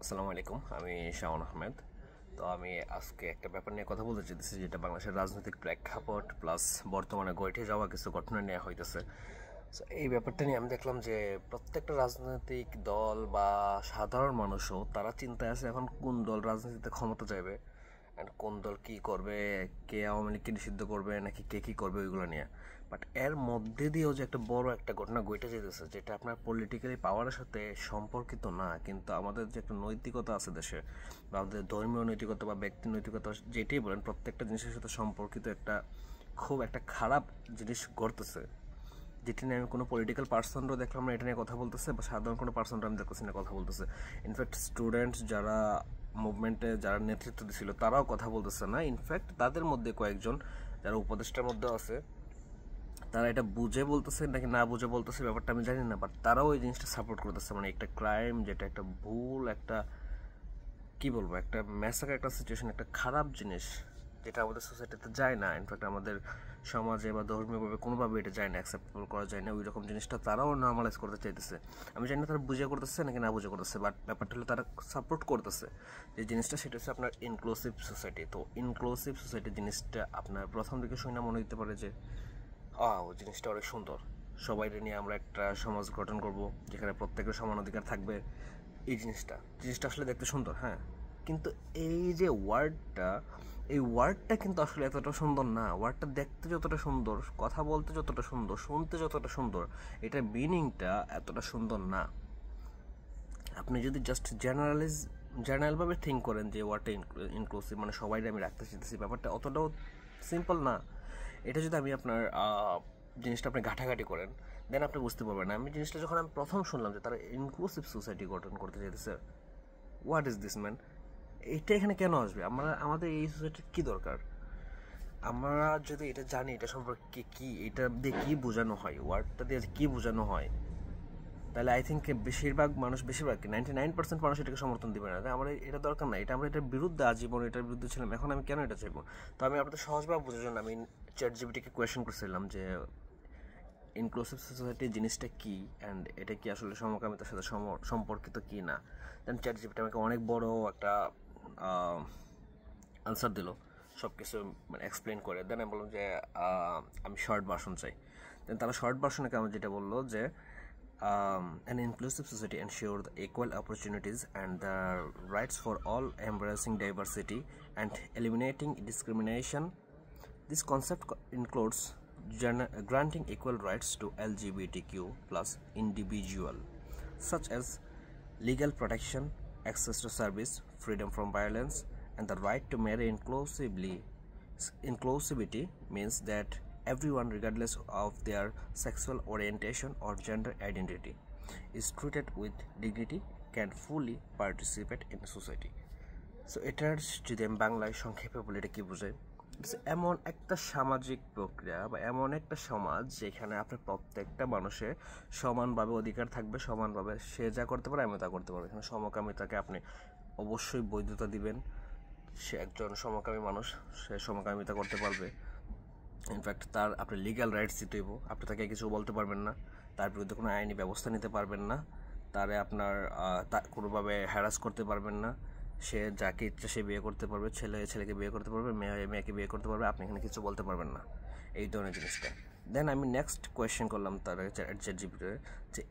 আসসালামু আলাইকুম, আমি শাওন আহমেদ। তো আমি আজকে একটা ব্যাপার নিয়ে কথা বলতে চাইতেছি, যেটা বাংলাদেশের রাজনৈতিক প্রেক্ষাপট প্লাস বর্তমানে ঘটে যাওয়া কিছু ঘটনা নেওয়া হইতেছে। সো এই ব্যাপারটা নিয়ে আমি দেখলাম যে প্রত্যেকটা রাজনৈতিক দল বা সাধারণ মানুষও তারা চিন্তায় আছে এখন কোন দল রাজনীতিতে ক্ষমতা যাবে অ্যান্ড কোন দল কী করবে, কে আওয়ামী লীগকে নিষিদ্ধ করবে নাকি কে কী করবে ওইগুলো নিয়ে। বাট এর মধ্যে দিয়েও যে একটা বড় একটা ঘটনা ঘটে যেতেছে, যেটা আপনার পলিটিক্যালি পাওয়ারের সাথে সম্পর্কিত না, কিন্তু আমাদের যে একটা নৈতিকতা আছে দেশে, বা আমাদের ধর্মীয় নৈতিকতা বা ব্যক্তি নৈতিকতা যেটাই বলেন, প্রত্যেকটা জিনিসের সাথে সম্পর্কিত একটা খুব একটা খারাপ জিনিস ঘটতেছে, যেটি নিয়ে আমি কোনো পলিটিক্যাল পার্সনরাও দেখলাম না এটা নিয়ে কথা বলতেছে, বা সাধারণ কোনো পার্সনরা আমি দেখতেছি না কথা বলতেছে। ইনফ্যাক্ট স্টুডেন্টস যারা মুভমেন্টে যারা নেতৃত্ব দিছিল তারাও কথা বলতেছে না। ইনফ্যাক্ট তাদের মধ্যে কয়েকজন যারা উপদেষ্টার মধ্যে আছে, তারা এটা বুঝে বলতেছে নাকি না বুঝে বলতেছে ব্যাপারটা আমি জানি না, বাট তারাও এই জিনিসটা সাপোর্ট করতেছে। মানে একটা ক্রাইম, যেটা একটা ভুল, একটা কি বলবো, একটা ম্যাসাকার, একটা সিচুয়েশন, একটা খারাপ জিনিস, যেটা আমাদের সোসাইটিতে যায় না। ইনফ্যাক্ট আমাদের সমাজে বা ধর্মীয়ভাবে কোনোভাবে এটা যায় না, অ্যাকসেপ্টেবল করা যায় না ওই রকম জিনিসটা তারাও নর্মালাইজ করতে চাইতেছে। আমি জানি না তারা বুঝে করতেছে নাকি না বুঝে করতেছে, বাট ব্যাপারটা হলো তারা সাপোর্ট করতেছে যে জিনিসটা, সেটা হচ্ছে আপনার ইনক্লুসিভ সোসাইটি। তো ইনক্লুসিভ সোসাইটি জিনিসটা আপনার প্রথম দিকে শুনে মনে হতে পারে যে ও জিনিসটা অনেক সুন্দর, সবাইকে নিয়ে আমরা একটা সমাজ গঠন করব যেখানে প্রত্যেকের সমান অধিকার থাকবে। এই জিনিসটা জিনিসটা আসলে দেখতে সুন্দর, হ্যাঁ, কিন্তু এই যে ওয়ার্ডটা, এই ওয়ার্ডটা কিন্তু আসলে এতটা সুন্দর না। ওয়ার্ডটা দেখতে যতটা সুন্দর, কথা বলতে যতটা সুন্দর, শুনতে যতটা সুন্দর, এটার মিনিংটা এতটা সুন্দর না। আপনি যদি জাস্ট জেনারেলভাবে থিঙ্ক করেন যে ওয়ার্ডটা ইনক্লুসিভ মানে সবাই আমি রাখতে চাইতেছি, ব্যাপারটা অতটাও সিম্পল না। এটা যদি আমি আপনার জিনিসটা আপনি ঘাটাঘাটি করেন, দেন আপনি বুঝতে পারবেন না। আমি জিনিসটা যখন আমি প্রথম শুনলাম যে তারা ইনক্লুসিভ সোসাইটি গঠন করতে চাইতেছে, হোয়াট ইজ দিস ম্যান, এটা এখানে কেন আসবে? আমাদের এই সোসাইটির কী দরকার? আমরা যদি এটা জানি এটা সম্পর্কে কি, এটা দিয়ে কী বোঝানো হয়, ওয়ার্ডটা দিয়ে কী বোঝানো হয়, তাহলে আই থিঙ্ক বেশিরভাগ 99% মানুষ এটাকে সমর্থন দিবে না। আমার এটা দরকার না, এটা আমরা এটার বিরুদ্ধে আজীবন এটার বিরুদ্ধে ছিলাম, এখন আমি কেন এটা চাইবো? তো আমি আপনাদের সহজভাবে বোঝার জন্য আমি চ্যাট জিপিটিকে কোয়েশ্চেন করছিলাম যে ইনক্লুসিভ সোসাইটি জিনিসটা কী অ্যান্ড এটা কি আসলে সমকামিতার সাথে সম্পর্কিত কি না। দেন চ্যাট জিপিটি আমাকে অনেক বড় একটা আনসার দিল, সব কিছু মানে এক্সপ্লেন করে। দেন আমি বললাম যে আমি শর্ট ভার্সন চাই। দেন তারা শর্ট ভার্সনে আমার যেটা বললো যে an inclusive society ensure the equal opportunities and the rights for all, embracing diversity and eliminating discrimination. This concept includes granting equal rights to LGBTQ plus individual, such as legal protection, access to service, freedom from violence, and the right to marry inclusively. Inclusivity means that everyone, regardless of their sexual orientation or gender identity, is treated with dignity, can fully participate in society. So এটার যদি আমি বাংলায় সংক্ষেপে বলি, এটা কী বোঝায়? এমন একটা সামাজিক প্রক্রিয়া বা এমন একটা সমাজ যেখানে আপনার প্রত্যেকটা মানুষের সমানভাবে অধিকার থাকবে, সমানভাবে সে যা করতে পারে আমি তা করতে পারবো। এখানে সমকামিতাকে আপনি অবশ্যই বৈধতা দিবেন। সে একজন সমকামী মানুষ, সে সমকামিতা করতে পারবে। ইনফ্যাক্ট তার আপনি লিগ্যাল রাইটস দিতে হইব, আপনি তাকে কিছু বলতে পারবেন না, তার বিরুদ্ধে কোনো আইনি ব্যবস্থা নিতে পারবেন না, তারে আপনার কোনোভাবে হ্যারাস করতে পারবেন না। সে যাকে ইচ্ছা সে বিয়ে করতে পারবে, ছেলে ছেলেকে বিয়ে করতে পারবে, মেয়ে মেয়েকে বিয়ে করতে পারবে, আপনি এখানে কিছু বলতে পারবেন না, এই ধরনের জিনিসটা। দেন আমি নেক্সট কোয়েশ্চেন করলাম তার চ্যাট জিপিটিতে যে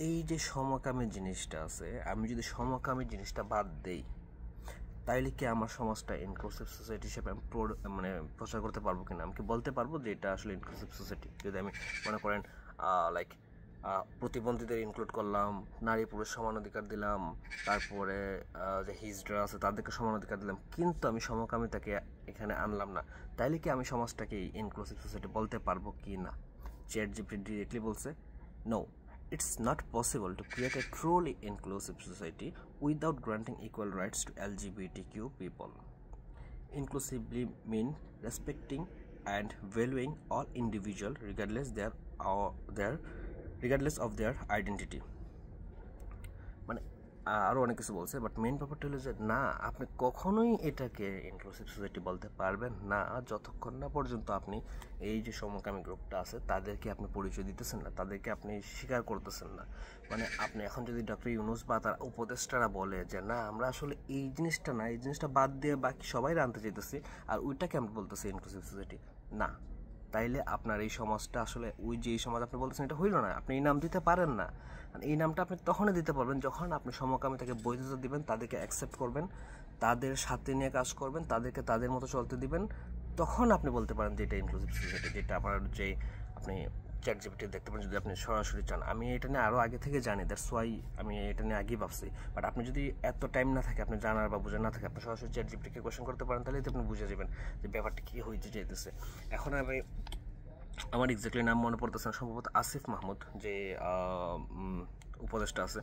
এই যে সমকামী জিনিসটা আছে, আমি যদি সমকামী জিনিসটা বাদ দেই, তাইলে কি আমার সমাজটা ইনক্লুসিভ সোসাইটি হিসেবে আমি মানে প্রচার করতে পারবো কিনা? আমি কি বলতে পারবো যে এটা আসলে ইনক্লুসিভ সোসাইটি? যদি আমি মনে করেন লাইক প্রতিবন্ধীদের ইনক্লুড করলাম, নারী পুরুষ সমান অধিকার দিলাম, তারপরে যে হিজড়া আছে তাদেরকে সমান অধিকার দিলাম, কিন্তু আমি সমকামিতাকে এখানে আনলাম না, তাইলে কি আমি সমাজটাকে ইনক্লুসিভ সোসাইটি বলতে পারবো কি না? চ্যাট জিপিটি ডিরেক্টলি বলছে no, it's not possible to create a truly inclusive society without granting equal rights to LGBTQ people. Inclusively means respecting and valuing all individuals regardless of their identity. মানে আরও অনেক কিছু বলছে, but main ব্যাপারটা হলো যে না, আপনি কখনোই এটাকে ইনক্লুসিভ সোসাইটি বলতে পারবেন না যতক্ষণ না পর্যন্ত আপনি এই যে সমকামী গ্রুপটা আছে তাদেরকে আপনি পরিচয় দিতেছেন না, তাদেরকে আপনি স্বীকার করতেছেন না। মানে আপনি এখন যদি ডক্টর ইউনূস বা তার উপদেষ্টারা বলে যে না আমরা আসলে এই জিনিসটা না, এই জিনিসটা বাদ দিয়ে বাকি সবাই আনতে চাইতেছি, আর ওইটাকে আমি বলতেছি ইনক্লুসিভ সোসাইটি না, তাইলে আপনার এই সমাজটা আসলে ওই যে এই সমাজ আপনি বলতেছেন এটা হইল না। আপনি এই নাম দিতে পারেন না। এই নামটা আপনি তখনই দিতে পারবেন যখন আপনি সমকামিতাকে বৈধতা দিবেন, তাদেরকে অ্যাকসেপ্ট করবেন, তাদের সাথে নিয়ে কাজ করবেন, তাদেরকে তাদের মতো চলতে দিবেন, তখন আপনি বলতে পারেন যে এটা ইনক্লুসিভ সোসাইটি। যেটা আপনার যে আপনি চ্যাট জিপিটি দেখতে পারেন যদি আপনি সরাসরি চান। আমি এটা নিয়ে আরও আগে থেকে জানি, দ্যাটস ওয়াই আমি এটা নিয়ে আগেই ভাবছি। বাট আপনি যদি এত টাইম না থাকে, আপনি জানার বা বোঝার না থাকে, আপনি সরাসরি চ্যাট জিপিটিকে কোয়েশ্চেন করতে পারেন, তাহলে আপনি বুঝে যাবেন যে ব্যাপারটা কী হইতে চাইতেছে। এখন আমি আমার এক্স্যাক্টলি নাম মনে পড়তেছে না, সম্ভবত আসিফ মাহমুদ যে উপদেষ্টা আছে,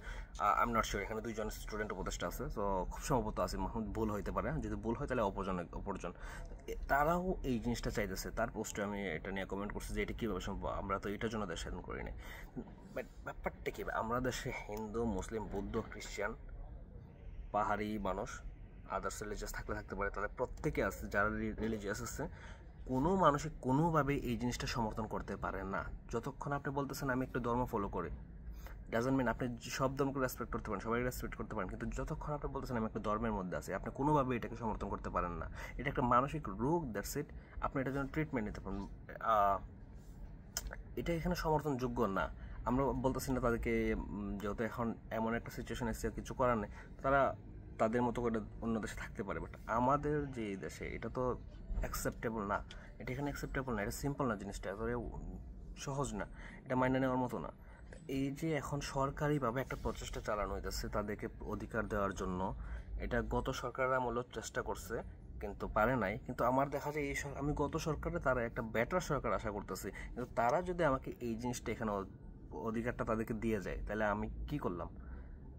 আই এম নট শিওর, এখানে দুইজন স্টুডেন্ট উপদেষ্টা আছে, তো খুব সম্ভবত আসিফ মাহমুদ, ভুল হইতে পারে, যদি ভুল হয় তাহলে অপরজন তারাও এই জিনিসটা চাইতেছে। তার পোস্টে আমি এটা নিয়ে কমেন্ট করছি যে এটা কীভাবে সম্ভব, আমরা তো এটার জন্য দেশ স্বাধীন করি নাই। বাট ব্যাপারটা কী, আমরা দেশে হিন্দু, মুসলিম, বৌদ্ধ, খ্রিস্টান, পাহাড়ি মানুষ, আদার্স রিলিজিয়াস থাকতে পারে, তাদের প্রত্যেকে আছে, যারা রিলিজিয়াস আছে, কোনো মানুষই কোনোভাবে এই জিনিসটা সমর্থন করতে পারে না। যতক্ষণ আপনি বলতেছেন আমি একটা ধর্ম ফলো করি, ডাজন্ট মিন আপনি সব ধর্মকে রেসপেক্ট করতে পারেন, সবাই রেসপেক্ট করতে পারেন, কিন্তু যতক্ষণ আপনি বলতেছেন আমি একটা ধর্মের মধ্যে আছি, আপনি কোনোভাবে এটাকে সমর্থন করতে পারেন না। এটা একটা মানসিক রোগ, দ্যাটস ইট। আপনি এটার জন্য ট্রিটমেন্ট নিতে পারেন, এটা এখানে সমর্থনযোগ্য না। আমরা বলতেছি না তাদেরকে, যেহেতু এখন এমন একটা সিচুয়েশন এসেছে কিছু করার নেই, তারা তাদের মতো করে অন্য দেশে থাকতে পারে, বাট আমাদের যে দেশে এটা তো অ্যাকসেপ্টেবল না। এটা এখানে অ্যাকসেপ্টেবল না, এটা সিম্পল না, জিনিসটা একেবারে সহজ না, এটা মাইনে নেওয়ার মতো না। এই যে এখন সরকারিভাবে একটা প্রচেষ্টা চালানো হইতেছে তাদেরকে অধিকার দেওয়ার জন্য, এটা গত সরকাররা মূলত চেষ্টা করছে কিন্তু পারে নাই। কিন্তু আমার দেখা যায় আমি গত সরকারে তারা একটা বেটার সরকার আশা করতেছি, কিন্তু তারা যদি আমাকে এই জিনিসটা এখানে অধিকারটা তাদেরকে দিয়ে যায়, তাহলে আমি কি করলাম?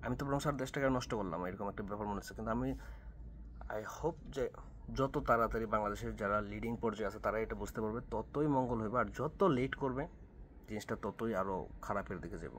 আমি তো বরং সারা দেশটাকে নষ্ট করলাম, এরকম একটা ব্যাপার মনে হচ্ছে। কিন্তু আমি আই হোপ যে যত তাড়াতাড়ি বাংলাদেশের যারা লিডিং পর্যায়ে আছে তারা এটা বুঝতে পারবে, ততই মঙ্গল হইবে। আর যত লেট করবে জিনিসটা ততই আরও খারাপের দিকে যাব।